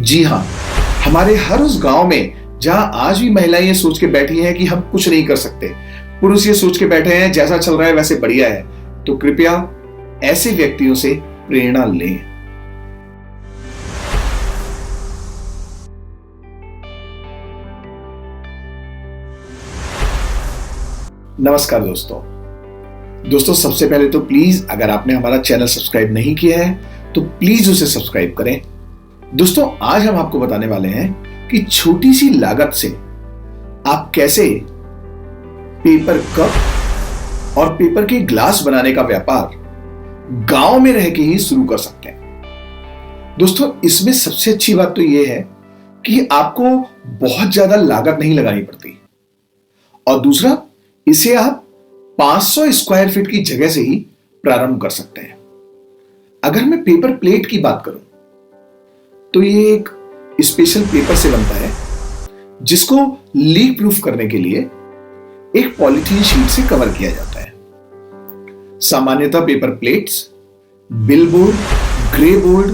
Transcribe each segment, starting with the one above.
जी हाँ, हमारे हर उस गांव में जहां आज भी महिलाएं ये सोच के बैठी हैं कि हम कुछ नहीं कर सकते, पुरुष ये सोच के बैठे हैं जैसा चल रहा है वैसे बढ़िया है, तो कृपया ऐसे व्यक्तियों से प्रेरणा लें। नमस्कार दोस्तों, सबसे पहले तो प्लीज अगर आपने हमारा चैनल सब्सक्राइब नहीं किया है तो प्लीज उसे सब्सक्राइब करें। दोस्तों, आज हम आपको बताने वाले हैं कि छोटी सी लागत से आप कैसे पेपर कप और पेपर के ग्लास बनाने का व्यापार गांव में रह के ही शुरू कर सकते हैं। दोस्तों, इसमें सबसे अच्छी बात तो यह है कि आपको बहुत ज्यादा लागत नहीं लगानी पड़ती, और दूसरा, इसे आप 500 स्क्वायर फीट की जगह से ही प्रारंभ कर सकते हैं। अगर मैं पेपर प्लेट की बात करूं तो ये एक स्पेशल पेपर से बनता है जिसको लीक प्रूफ करने के लिए एक पॉलीथीन शीट से कवर किया जाता है। सामान्यतः paper plates billboard, grey board,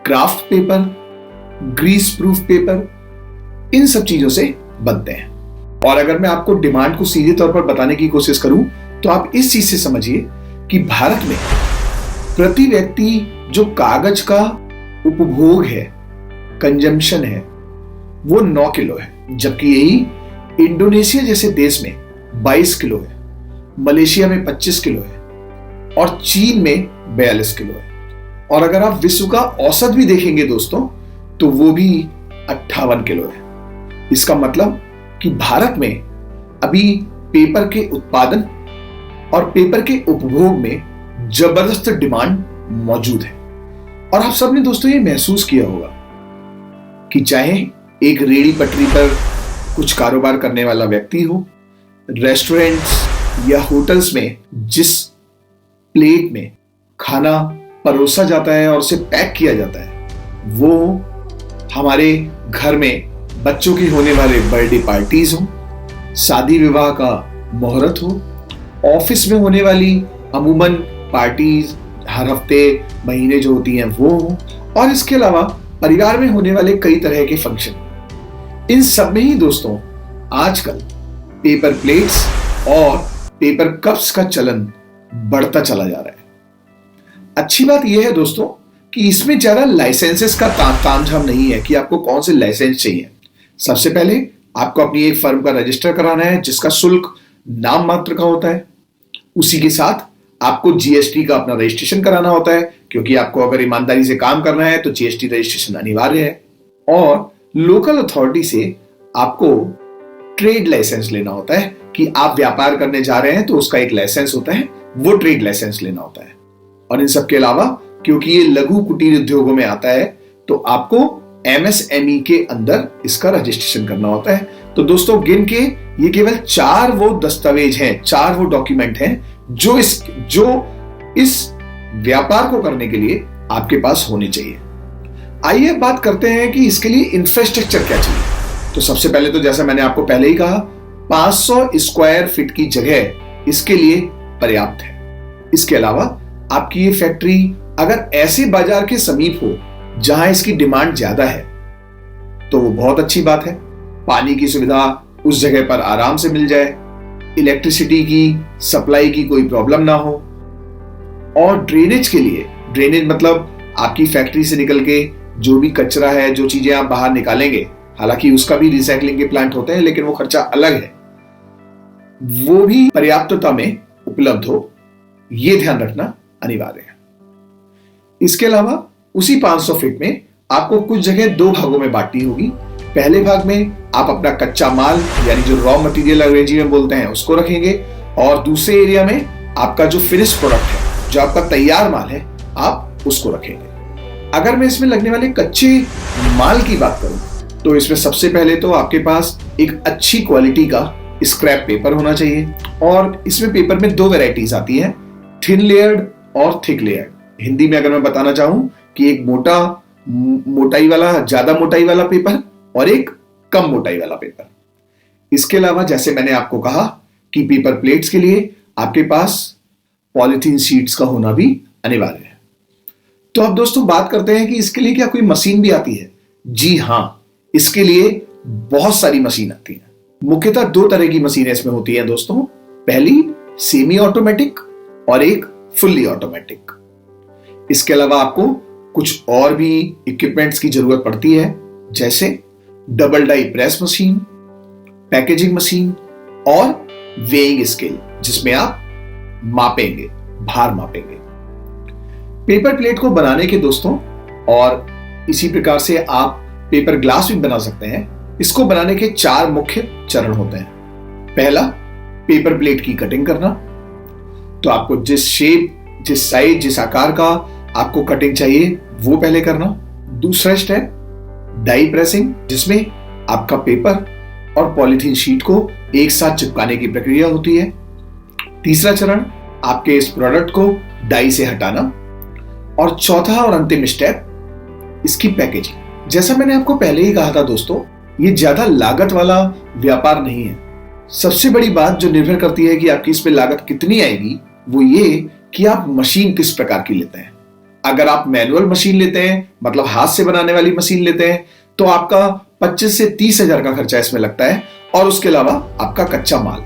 craft paper, greaseproof paper, इन सब चीजों से बनते हैं। और अगर मैं आपको डिमांड को सीधे तौर पर बताने की कोशिश करूं तो आप इस चीज से समझिए कि भारत में प्रति व्यक्ति जो कागज का उपभोग है, कंजम्पशन है, वो 9 किलो है, जबकि यही इंडोनेशिया जैसे देश में 22 किलो है, मलेशिया में 25 किलो है और चीन में 42 किलो है। और अगर आप विश्व का औसत भी देखेंगे दोस्तों तो वो भी 58 किलो है। इसका मतलब कि भारत में अभी पेपर के उत्पादन और पेपर के उपभोग में जबरदस्त डिमांड मौजूद है। और आप सबने दोस्तों ये महसूस किया होगा कि चाहे एक रेहड़ी पटरी पर कुछ कारोबार करने वाला व्यक्ति हो, रेस्टोरेंट्स या होटल्स में जिस प्लेट में खाना परोसा जाता है और उसे पैक किया जाता है, वो हमारे घर में बच्चों की होने वाले बर्थडे पार्टीज हो, शादी विवाह का मुहूर्त हो, ऑफिस में होने वाली अमूमन पार्टीज हर हफ्ते महीने जो होती हैं वो हो, और इसके अलावा परिवार में होने वाले कई तरह के फंक्शन, इन सब में ही दोस्तों आजकल पेपर प्लेट्स और पेपर कप्स का चलन बढ़ता चला जा रहा है। अच्छी बात यह है दोस्तों कि इसमें ज्यादा लाइसेंसेस का तामझाम नहीं है कि आपको कौन से लाइसेंस चाहिए। सबसे पहले आपको अपनी एक फर्म का रजिस्टर कराना है जिसका शुल्क नाम मात्र का होता है। उसी के साथ आपको जीएसटी का अपना रजिस्ट्रेशन कराना होता है, क्योंकि आपको अगर ईमानदारी से काम करना है तो जीएसटी रजिस्ट्रेशन अनिवार्य है। और लोकल अथॉरिटी से आपको ट्रेड लाइसेंस लेना होता है कि आप व्यापार करने जा रहे हैं तो उसका एक लाइसेंस होता है, वो ट्रेड लाइसेंस लेना होता है। और इन सब के अलावा क्योंकि ये लघु कुटीर उद्योगों में आता है तो आपको एमएसएमई के अंदर इसका रजिस्ट्रेशन करना होता है। तो दोस्तों, गिन के ये केवल 4 वो दस्तावेज हैं, 4 वो डॉक्यूमेंट हैं जो इस व्यापार को करने के लिए आपके पास होने चाहिए। आइए बात करते हैं कि इसके लिए इंफ्रास्ट्रक्चर क्या चाहिए। तो सबसे पहले तो जैसा मैंने आपको पहले ही कहा, 500 स्क्वायर फीट की जगह इसके लिए पर्याप्त है। इसके अलावा आपकी ये फैक्ट्री अगर ऐसे बाजार के समीप हो जहां इसकी डिमांड ज्यादा है तो वो बहुत अच्छी बात है। पानी की सुविधा उस जगह पर आराम से मिल जाए, इलेक्ट्रिसिटी की सप्लाई की कोई प्रॉब्लम ना हो, और ड्रेनेज के लिए, ड्रेनेज मतलब आपकी फैक्ट्री से निकल के जो भी कचरा है, जो चीजें आप बाहर निकालेंगे, हालांकि उसका भी रिसाइकलिंग के प्लांट होते हैं लेकिन वो खर्चा अलग है, वो भी पर्याप्तता में उपलब्ध हो, ये ध्यान रखना अनिवार्य है। इसके अलावा उसी 500 फीट में आपको कुछ जगह 2 भागों में बांटनी होगी। पहले भाग में आप अपना कच्चा माल यानी जो रॉ मटेरियल अंग्रेजी में बोलते हैं उसको रखेंगे, और दूसरे एरिया में आपका जो फिनिश प्रोडक्ट है, जो आपका तैयार माल है, आप उसको रखेंगे। अगर मैं इसमें लगने वाले कच्चे माल की बात करूं तो इसमें सबसे पहले तो आपके पास एक अच्छी क्वालिटी का स्क्रैप पेपर होना चाहिए। और इसमें पेपर में 2 वैरायटीज आती हैं, थिन लेयर्ड और थिक लेयर्ड। हिंदी में अगर मैं बताना चाहूं कि एक मोटाई वाला, ज्यादा मोटाई वाला पेपर और एक कम मोटाई वाला पेपर। इसके अलावा जैसे मैंने आपको कहा कि पेपर प्लेट्स के लिए आपके पास पॉलीथीन शीट्स का होना भी अनिवार्य है। तो अब दोस्तों बात करते हैं कि इसके लिए क्या कोई मशीन भी आती है जी हां, इसके लिए बहुत सारी मशीन आती हैं। मुख्यतः दो तरह की मशीनें इसमें होती हैं दोस्तों। पहली सेमी ऑटोमेटिक और एक फुल्ली ऑटोमेटिक। इसके अलावा आपको कुछ और भी इक्विपमेंट्स की जरूरत पड़ती है, जैसे double die press machine, packaging machine और वेइंग स्केल, जिसमें आप मापेंगे, भार मापेंगे। पेपर प्लेट को बनाने के दोस्तों, और इसी प्रकार से आप पेपर ग्लास भी बना सकते हैं, इसको बनाने के 4 मुख्य चरण होते हैं। पहला, पेपर प्लेट की कटिंग करना। तो आपको जिस शेप, जिस साइज, जिस आकार का आपको कटिंग चाहिए वो पहले करना। दूसरा स्टेप, डाई प्रेसिंग, जिसमें आपका पेपर और पॉलीथीन शीट को एक साथ चिपकाने की प्रक्रिया होती है। तीसरा चरण, आपके इस प्रोडक्ट को डाई से हटाना। और चौथा और अंतिम स्टेप, इसकी पैकेजिंग। जैसा मैंने आपको पहले ही कहा था दोस्तों, ये ज्यादा लागत वाला व्यापार नहीं है। सबसे बड़ी बात जो निर्भर करती है कि आपकी इस पे लागत कितनी आएगी, वो ये कि आप मशीन किस प्रकार की लेते हैं। अगर आप मैनुअल मशीन लेते हैं, मतलब हाथ से बनाने वाली मशीन लेते हैं, तो आपका 25 से 30 हजार का खर्चा इसमें लगता है, और उसके अलावा आपका कच्चा माल।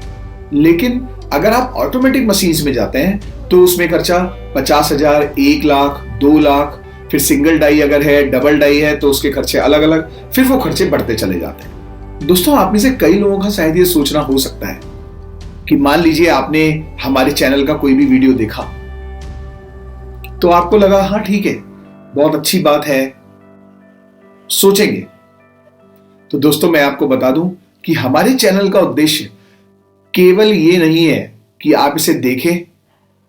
लेकिन अगर आप ऑटोमेटिक मशीन में जाते हैं तो उसमें खर्चा 50,000, 1 लाख, 2 लाख, फिर सिंगल डाई अगर है, डबल डाई है तो उसके खर्चे अलग अलग, फिर वो खर्चे बढ़ते चले जाते हैं। दोस्तों, आप में से कई लोगों का शायद ये सोचना हो सकता है कि मान लीजिए आपने हमारे चैनल का कोई भी वीडियो देखा, तो आपको लगा हाँ ठीक है, बहुत अच्छी बात है, सोचेंगे। तो दोस्तों, मैं आपको बता दूं कि हमारे चैनल का उद्देश्य केवल ये नहीं है कि आप इसे देखें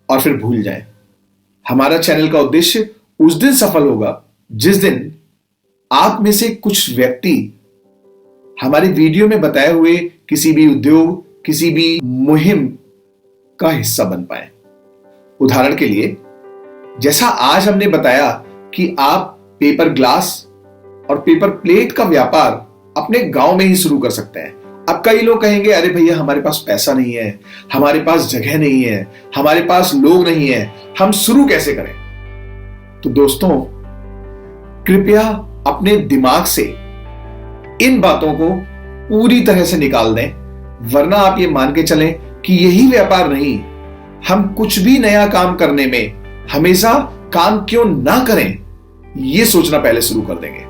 और फिर भूल जाएं। हमारा चैनल का उद्देश्य उस दिन सफल होगा जिस दिन आप में से कुछ व्यक्ति हमारे वीडियो में बताए हुए किसी भी उद्योग, किसी भी मुहिम का हिस्सा बन पाए। उदाहरण के लिए, जैसा आज हमने बताया कि आप पेपर ग्लास और पेपर प्लेट का व्यापार अपने गांव में ही शुरू कर सकते हैं। अब कई लोग कहेंगे, अरे भैया हमारे पास पैसा नहीं है, हमारे पास जगह नहीं है, हमारे पास लोग नहीं है, हम शुरू कैसे करें? तो दोस्तों, कृपया अपने दिमाग से इन बातों को पूरी तरह से निकाल दें, वरना आप ये मान के चलें कि यही व्यापार नहीं, हम कुछ भी नया काम करने में हमेशा काम क्यों ना करें, ये सोचना पहले शुरू कर देंगे।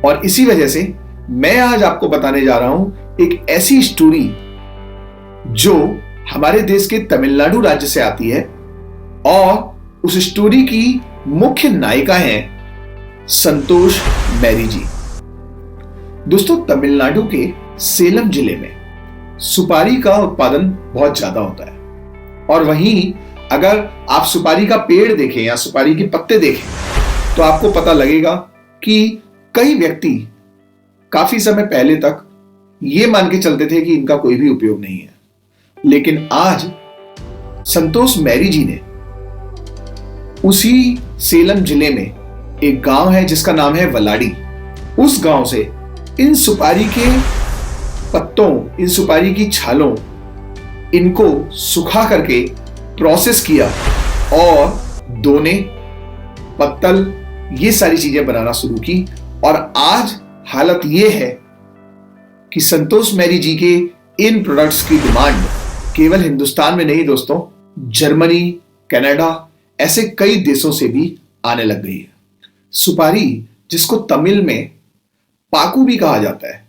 और इसी वजह से मैं आज आपको बताने जा रहा हूं एक ऐसी स्टोरी जो हमारे देश के तमिलनाडु राज्य से आती है, और उस स्टोरी की मुख्य नायिका हैं संतोष मैरी जी। दोस्तों, तमिलनाडु के सेलम जिले में सुपारी का उत्पादन बहुत ज्यादा होता है, और वहीं अगर आप सुपारी का पेड़ देखें या सुपारी के पत्ते देखें तो आपको पता लगेगा कि कई व्यक्ति काफी समय पहले तक ये मान के चलते थे कि इनका कोई भी उपयोग नहीं है। लेकिन आज संतोष मैरी जी ने उसी सेलम जिले में एक गांव है जिसका नाम है वलाडी, उस गांव से इन सुपारी के पत्तों, इन सुपारी की छालों, इनको सुखा करके प्रोसेस किया और दोने, पत्तल, ये सारी चीजें बनाना शुरू की। और आज हालत यह है कि संतोष मैरी जी के इन प्रोडक्ट्स की डिमांड केवल हिंदुस्तान में नहीं दोस्तों, जर्मनी, कनाडा, ऐसे कई देशों से भी आने लग गई है। सुपारी, जिसको तमिल में पाकू भी कहा जाता है,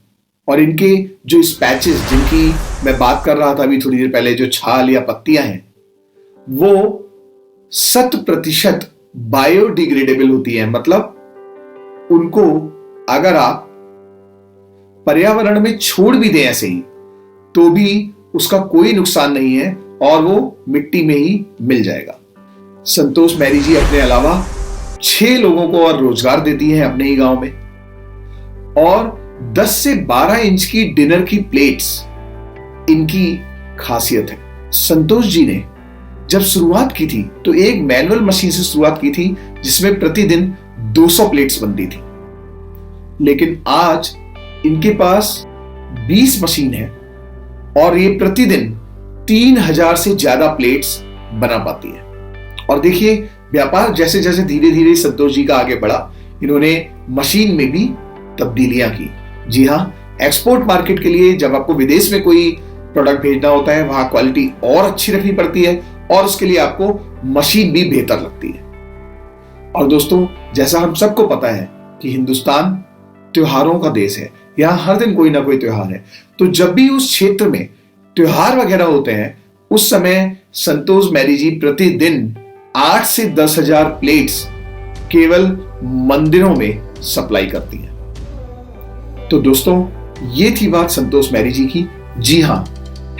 और इनके जो स्पैचेस जिनकी मैं बात कर रहा था अभी थोड़ी देर पहले, जो छाल या पत्तियां हैं, वो 100% बायोडिग्रेडेबल होती हैं। मतलब उनको अगर आप पर्यावरण में छोड़ भी दें ऐसे ही, तो भी उसका कोई नुकसान नहीं है और वो मिट्टी में ही मिल जाएगा। संतोष मैरी जी अपने अलावा 6 लोगों को और रोजगार देती हैं अपने ही गांव में, और 10 से 12 इंच की डिनर की प्लेट्स इनकी खासियत है। संतोष जी ने जब शुरुआत की थी तो एक मैनुअल मशीन से शुरुआत की थी जिसमें प्रतिदिन 200 प्लेट्स बनती थी। लेकिन आज इनके पास 20 मशीन है और ये प्रतिदिन 3000 से ज्यादा प्लेट्स बना पाती है। और देखिए, व्यापार जैसे जैसे धीरे धीरे संतोष जी का आगे बढ़ा, इन्होंने मशीन में भी तब्दीलियां की। जी हाँ, एक्सपोर्ट मार्केट के लिए जब आपको विदेश में कोई प्रोडक्ट भेजना होता है, वहां क्वालिटी और अच्छी रखनी पड़ती है और उसके लिए आपको मशीन भी बेहतर लगती है। और दोस्तों, जैसा हम सबको पता है कि हिंदुस्तान त्योहारों का देश है, यहां हर दिन कोई ना कोई त्योहार है। तो जब भी उस क्षेत्र में त्योहार वगैरह होते हैं, उस समय संतोष मैरी जी प्रतिदिन 8 से 10,000 प्लेट्स केवल मंदिरों में सप्लाई करती हैं। तो दोस्तों, ये थी बात संतोष मैरी जी की। जी हां,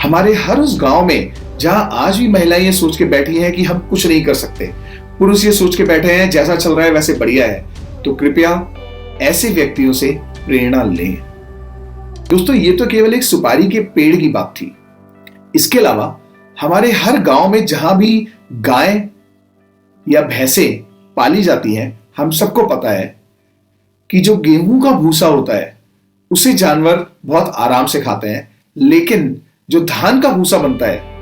हमारे हर उस गांव में जहां आज भी महिलाएं ये सोच के बैठी हैं कि हम कुछ नहीं कर सकते, पुरुष ये सोच के बैठे हैं जैसा चल रहा है वैसे बढ़िया है, तो कृपया ऐसे व्यक्तियों से प्रेरणा लें। दोस्तों, ये तो केवल एक सुपारी के पेड़ की बात थी। इसके अलावा हमारे हर गांव में जहां भी गाय या भैंसें पाली जाती हैं, हम सबको पता है कि जो गेहूं का भूसा होता है उसे जानवर बहुत आराम से खाते हैं, लेकिन जो धान का भूसा बनता है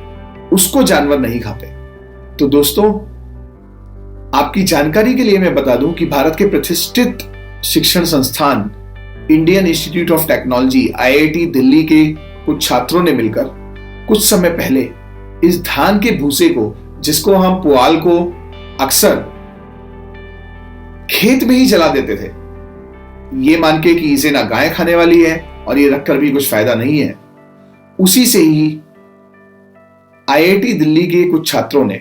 उसको जानवर नहीं खाते। तो दोस्तों, आपकी जानकारी के लिए मैं बता दूं कि भारत के प्रतिष्ठित शिक्षण संस्थान Indian institute of technology IIT Delhi के कुछ छात्रों ने मिलकर कुछ समय पहले इस धान के भूसे को, जिसको हम पुआल को अक्सर खेत में ही जला देते थे, ये मान के कि इसे ना गाय खाने वाली है और ये रखकर भी कुछ फायदा नहीं है, उसी से ही IIT दिल्ली के कुछ छात्रों ने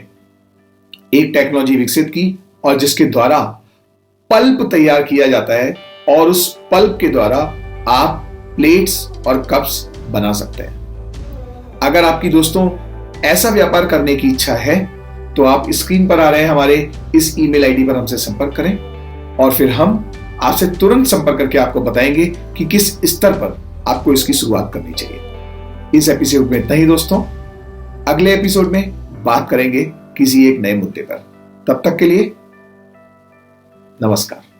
एक टेक्नोलॉजी विकसित की और जिसके द्वारा पल्प तैयार किया जाता है और उस पल्प के द्वारा आप प्लेट्स और कप्स बना सकते हैं। अगर आपकी दोस्तों ऐसा व्यापार करने की इच्छा है तो आप स्क्रीन पर आ रहे हैं हमारे इस ईमेल आईडी पर हमसे संपर्क करें और फिर हम आपसे तुरंत संपर्क करके आपको बताएंगे कि किस स्तर पर आपको इसकी शुरुआत करनी चाहिए। इस एपिसोड में इतना ही दोस्तों, अगले एपिसोड में बात करेंगे किसी एक नए मुद्दे पर। तब तक के लिए नमस्कार।